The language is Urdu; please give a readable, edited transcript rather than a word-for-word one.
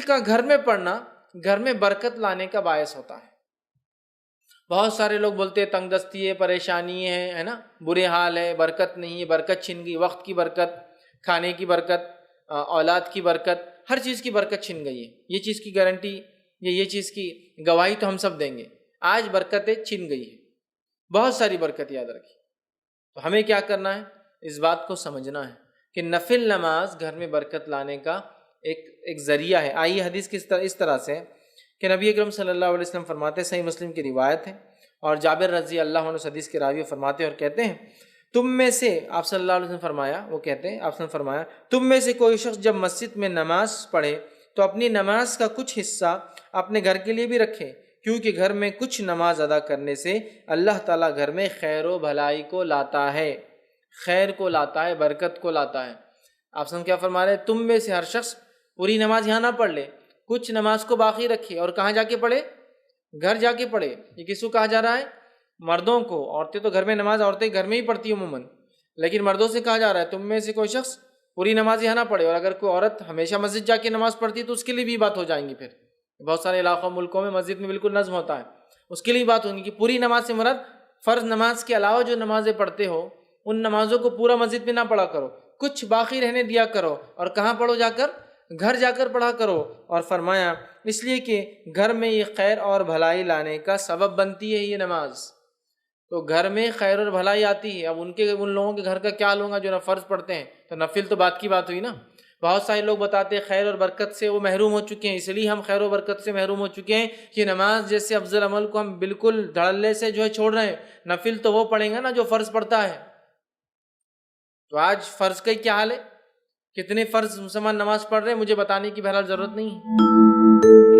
کا گھر میں پڑھنا گھر میں برکت لانے کا باعث ہوتا ہے۔ بہت سارے لوگ بولتے ہیں تنگ دستی ہے، پریشانی ہے نا، برے حال ہے، برکت نہیں ہے، برکت چھن گئی، وقت کی برکت، کھانے کی برکت، اولاد کی برکت، ہر چیز کی برکت چھن گئی ہے۔ یہ چیز کی گارنٹی، یہ چیز کی گواہی تو ہم سب دیں گے، آج برکتیں چھن گئی ہے، بہت ساری برکت یاد رکھی۔ تو ہمیں کیا کرنا ہے؟ اس بات کو سمجھنا ہے کہ نفل نماز گھر میں برکت لانے کا ایک ذریعہ ہے۔ آئیے حدیث اس طرح سے کہ نبی اکرم صلی اللہ علیہ وسلم فرماتے ہیں، صحیح مسلم کی روایت ہے، اور جابر رضی اللہ عنہ اس حدیث کے راوی فرماتے ہیں اور کہتے ہیں، تم میں سے، آپ صلی اللہ علیہ وسلم فرمایا، وہ کہتے ہیں آپ صلی اللہ علیہ وسلم فرمایا، تم میں سے کوئی شخص جب مسجد میں نماز پڑھے تو اپنی نماز کا کچھ حصہ اپنے گھر کے لیے بھی رکھے، کیونکہ گھر میں کچھ نماز ادا کرنے سے اللہ تعالیٰ گھر میں خیر و بھلائی کو لاتا ہے، خیر کو لاتا ہے، برکت کو لاتا ہے۔ آپ کیا فرما رہے ہیں؟ تم میں سے ہر شخص پوری نماز یہاں نہ پڑھ لے، کچھ نماز کو باقی رکھے، اور کہاں جا کے پڑھے؟ گھر جا کے پڑھے۔ یہ کس کو کہا جا رہا ہے؟ مردوں کو۔ عورتیں تو گھر میں نماز عورتیں گھر میں ہی پڑھتی ہیں عموماً، لیکن مردوں سے کہا جا رہا ہے تم میں سے کوئی شخص پوری نماز یہاں نہ پڑھے، اور اگر کوئی عورت ہمیشہ مسجد جا کے نماز پڑھتی ہے تو اس کے لیے بھی بات ہو جائیں گی۔ پھر بہت سارے علاقوں ملکوں میں مسجد میں بالکل نظم ہوتا ہے، اس کے لیے بات ہوگی کہ پوری نماز سے مراد فرض نماز کے علاوہ جو نمازیں پڑھتے ہو ان نمازوں کو پورا مسجد میں نہ پڑھا کرو، کچھ باقی رہنے دیا کرو، اور کہاں پڑھو؟ جا کر گھر جا کر پڑھا کرو۔ اور فرمایا اس لیے کہ گھر میں یہ خیر اور بھلائی لانے کا سبب بنتی ہے یہ نماز، تو گھر میں خیر اور بھلائی آتی ہے۔ اب ان لوگوں کے گھر کا کیا حال ہوگا جو نہ فرض پڑھتے ہیں، تو نفل تو بات کی بات ہوئی نا۔ بہت سارے لوگ بتاتے ہیں خیر اور برکت سے وہ محروم ہو چکے ہیں، اس لیے ہم خیر و برکت سے محروم ہو چکے ہیں کہ نماز جیسے افضل عمل کو ہم بالکل دھڑلے سے چھوڑ رہے ہیں، نفل تو وہ پڑھیں گا نا جو فرض پڑھتا ہے۔ تو آج فرض کا کیا حال ہے؟ کتنے فرض مسلمان نماز پڑھ رہے ہیں مجھے بتانے کی بہرحال ضرورت نہیں ہے۔